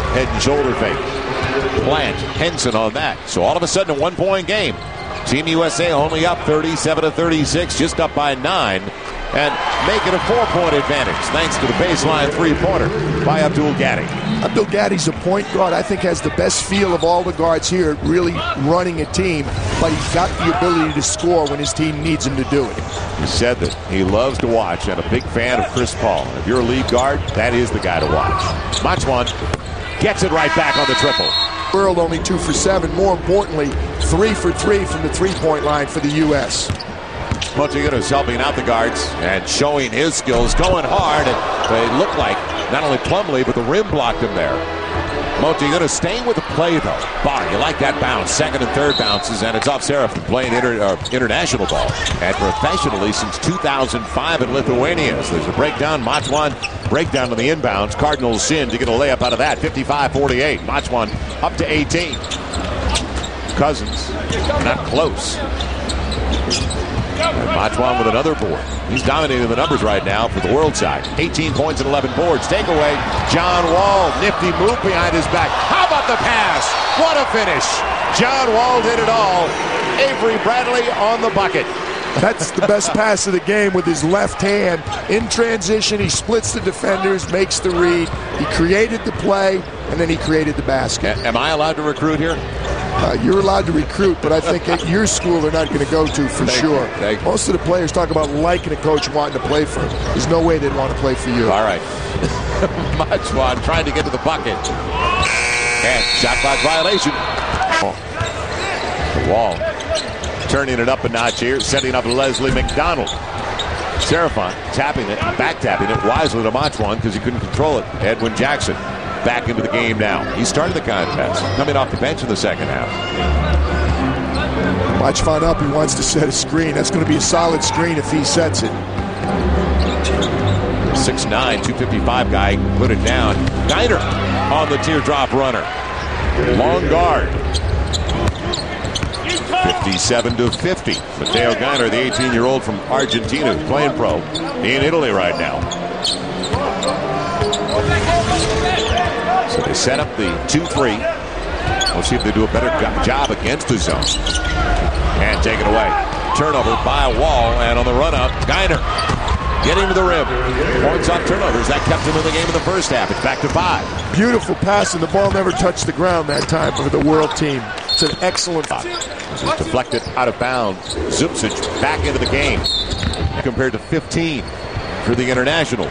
head and shoulder fake. Plant, Henson on that. So all of a sudden a 1-point game. Team USA only up 37-36, just up by 9. And make it a 4-point advantage thanks to the baseline three-pointer by Abdul Gaddy. Abdul Gaddy's a point guard I think has the best feel of all the guards here, really running a team, but he's got the ability to score when his team needs him to do it. He said that he loves to watch and a big fan of Chris Paul. If you're a lead guard, that is the guy to watch. Machwan gets it right back on the triple. World only 2 for 7. More importantly, 3 for 3 from the three-point line for the U.S. Monteagudo's helping out the guards and showing his skills, going hard. And it looked like not only Plumlee, but the rim blocked him there. Monteagudo staying with the play, though. Bar, you like that bounce. Second and third bounces, and it's off Seraph playing international ball. And professionally since 2005 in Lithuania. So there's a breakdown. Machwan breakdown on the inbounds. Cardinals sin to get a layup out of that. 55-48. Machwan up to 18. Cousins not close. And Machwan with another board. He's dominating the numbers right now for the world side. 18 points and 11 boards. Takeaway. John Wall. Nifty move behind his back. How about the pass? What a finish. John Wall did it all. Avery Bradley on the bucket. That's the best pass of the game with his left hand. In transition, he splits the defenders, makes the read. He created the play, and then he created the basket. Am I allowed to recruit here? You're allowed to recruit, but I think at your school they're not going to go to for sure. Most of the players talk about liking a coach wanting to play for him. There's no way they'd want to play for you. All right. Machwan trying to get to the bucket. And shot clock violation. Wall turning it up a notch here, setting up Leslie McDonald. Seraphon tapping it, back tapping it wisely to Machwan because he couldn't control it. Edwin Jackson back into the game now. He started the contest, coming off the bench in the second half. Machwan up, he wants to set a screen. That's going to be a solid screen if he sets it. 6'9", 255 guy, put it down. Geiner on the teardrop runner. Long guard. 57-50. Matteo Geiner, the 18-year-old from Argentina, playing pro in Italy right now. So they set up the 2-3. We'll see if they do a better job against the zone. And take it away. Turnover by Wall, and on the run-up, Geiner getting to the rim. Points on turnovers. That kept him in the game in the first half. It's back to 5. Beautiful pass, and the ball never touched the ground that time for the world team. It's an excellent pass. This is deflected out of bounds. Zupcic back into the game compared to 15 for the internationals.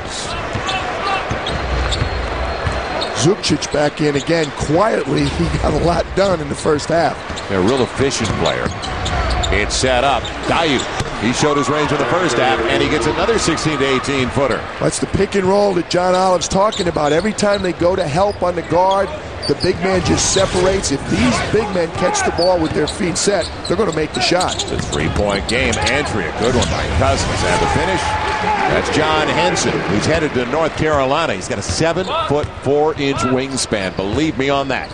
Zupcic back in again quietly. He got a lot done in the first half. A real efficient player. It's set up. Dayu. He showed his range in the first half, and he gets another 16 to 18 footer. That's the pick and roll that John Olive's talking about. Every time they go to help on the guard, the big man just separates. If these big men catch the ball with their feet set, they're going to make the shot. It's a three-point game entry. A good one by Cousins. And the finish, that's John Henson, who's headed to North Carolina. He's got a 7'4" wingspan. Believe me on that.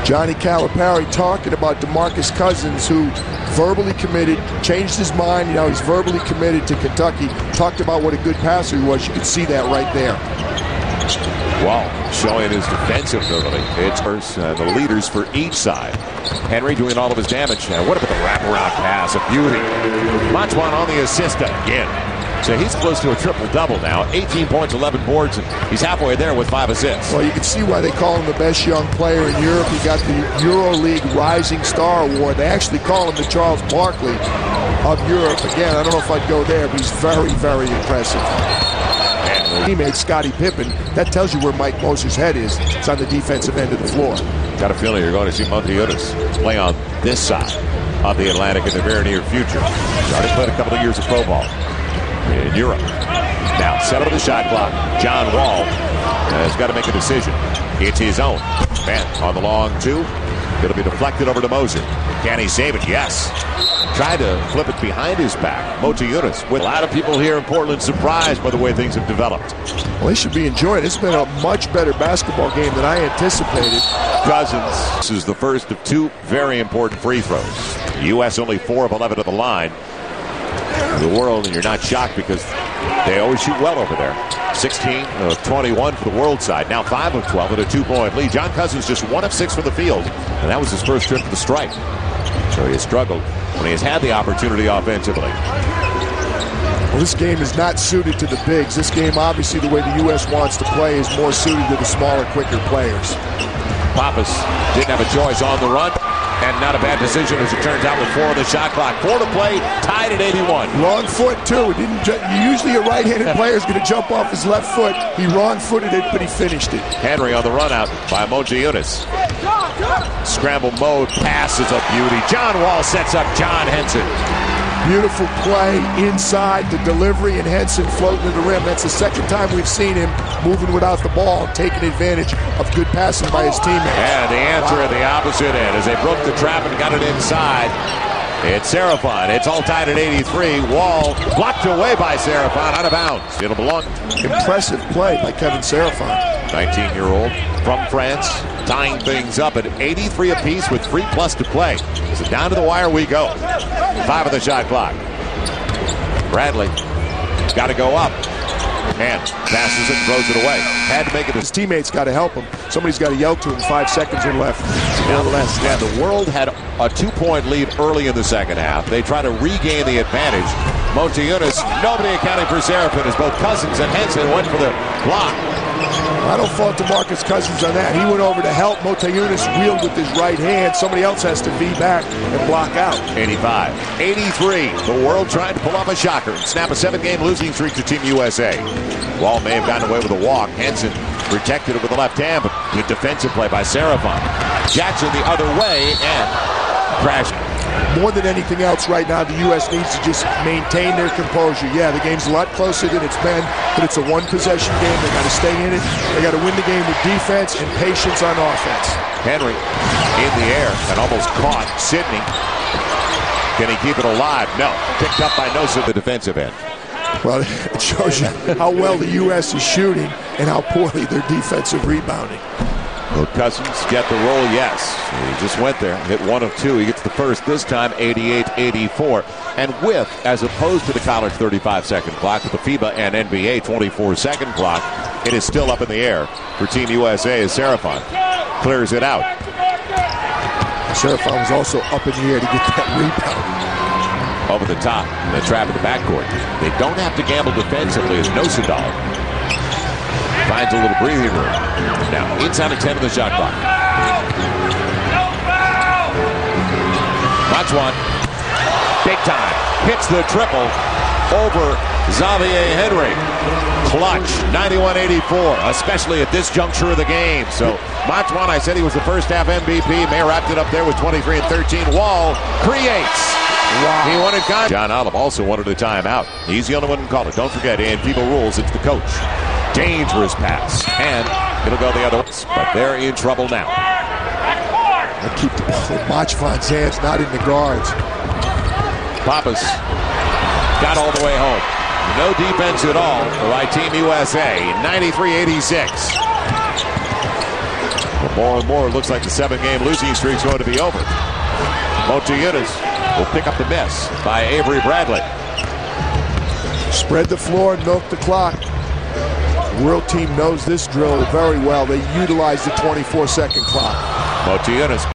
Johnny Calipari talking about DeMarcus Cousins, who verbally committed, changed his mind. You know, he's verbally committed to Kentucky. Talked about what a good passer he was. You can see that right there. Wall showing his defensive ability. It's the leaders for each side. Henry doing all of his damage. And what about the wraparound pass? A beauty. Machwan on the assist again. So he's close to a triple-double now. 18 points, 11 boards, and he's halfway there with 5 assists. Well, you can see why they call him the best young player in Europe. He got the EuroLeague Rising Star Award. They actually call him the Charles Barkley of Europe. Again, I don't know if I'd go there, but he's very, very impressive. Teammate Scottie Pippen, that tells you where Mike Moser's head is. It's on the defensive end of the floor. Got a feeling you're going to see Monteagudo play on this side of the Atlantic in the very near future. He's already played a couple of years of pro ball in Europe. Now, set up the shot clock. John Wall has got to make a decision. It's his own. Man, on the long 2. It'll be deflected over to Moser. Can he save it? Yes. Tried to flip it behind his back. Monteagudo, with a lot of people here in Portland surprised by the way things have developed. Well, they should be enjoying it. It's been a much better basketball game than I anticipated. Cousins. This is the first of 2 very important free throws. The U.S. only 4 of 11 at the line. The world, and you're not shocked because They always shoot well over there. 16 of 21 for the world side. Now 5 of 12 at a 2-point lead. John Cousins just 1 of 6 from the field, and that was his first trip to the stripe. So he has struggled when he has had the opportunity offensively. Well, this game is not suited to the bigs. This game, obviously, the way the U.S. wants to play is more suited to the smaller, quicker players. Pappas didn't have a choice on the run, and not a bad decision as it turns out with 4 on the shot clock. 4 to play, tied at 81. Wrong foot, too. Usually a right-handed player is going to jump off his left foot. He wrong-footed it, but he finished it. Henry on the run out by Motiejunas. Scramble mode, pass is a beauty. John Wall sets up John Henson. Beautiful play inside the delivery, and Henson floating to the rim. That's the second time we've seen him moving without the ball, taking advantage of good passing by his teammates. And the answer at the opposite end as they broke the trap and got it inside. It's Serafon. It's all tied at 83. Wall blocked away by Serafon, out of bounds. It'll belong. Impressive play by Kevin Serafon. 19-year-old from France, tying things up at 83 apiece with 3+ to play. So down to the wire we go. 5 of the shot clock. Bradley got to go up. And passes it, throws it away. Had to make it. His teammates got to help him. Somebody's got to yell to him. 5 seconds are left. Yeah, the world had a 2-point lead early in the second half. They try to regain the advantage. Motiejunas, nobody accounting for Serafin as both Cousins and Henson went for the block. I don't fault DeMarcus Cousins on that. He went over to help. Motiejunas wheeled with his right hand. Somebody else has to V back and block out. 85. 83. The world trying to pull off a shocker and snap a 7-game losing streak to Team USA. Wall may have gotten away with a walk. Henson protected it with the left hand, but good defensive play by Serafon. Jackson the other way and crashed. More than anything else right now, the U.S. needs to just maintain their composure. Yeah, the game's a lot closer than it's been, but it's a one-possession game. They got to stay in it. They got to win the game with defense and patience on offense. Henry in the air and almost caught Sidney. Can he keep it alive? No. Picked up by Nosa, the defensive end. Well, it shows you how well the U.S. is shooting and how poorly their defensive rebounding. Will Cousins get the roll? Yes. He just went there. Hit 1 of 2. He gets the first this time, 88-84. And with, as opposed to the college 35-second clock, with the FIBA and NBA 24-second clock, it is still up in the air for Team USA as Serafon clears it out. Serafon was also up in the air to get that rebound. Over the top, the trap in the backcourt. They don't have to gamble defensively as Nosadal finds a little breathing room. Now, inside of 10 of the shot clock. Matsuan, big time, hits the triple over Xavier Henry. Clutch, 91-84, especially at this juncture of the game. So, Matsuan, I said he was the first half MVP. May wrapped it up there with 23 and 13. Wall creates. Wow. He wanted God. John Olive also wanted a timeout. He's the only one who can call it. Don't forget, in FIBA rules, it's the coach. Dangerous pass, and it'll go the other way. But they're in trouble now. They keep the ball in Matsuan's hands, not in the guards. Pappas got all the way home. No defense at all by Team USA. 93-86. Well, more and more, it looks like the 7-game losing streak's going to be over. Motiejunas will pick up the miss by Avery Bradley. Spread the floor and milk the clock. The world team knows this drill very well. They utilize the 24-second clock. Motiejunas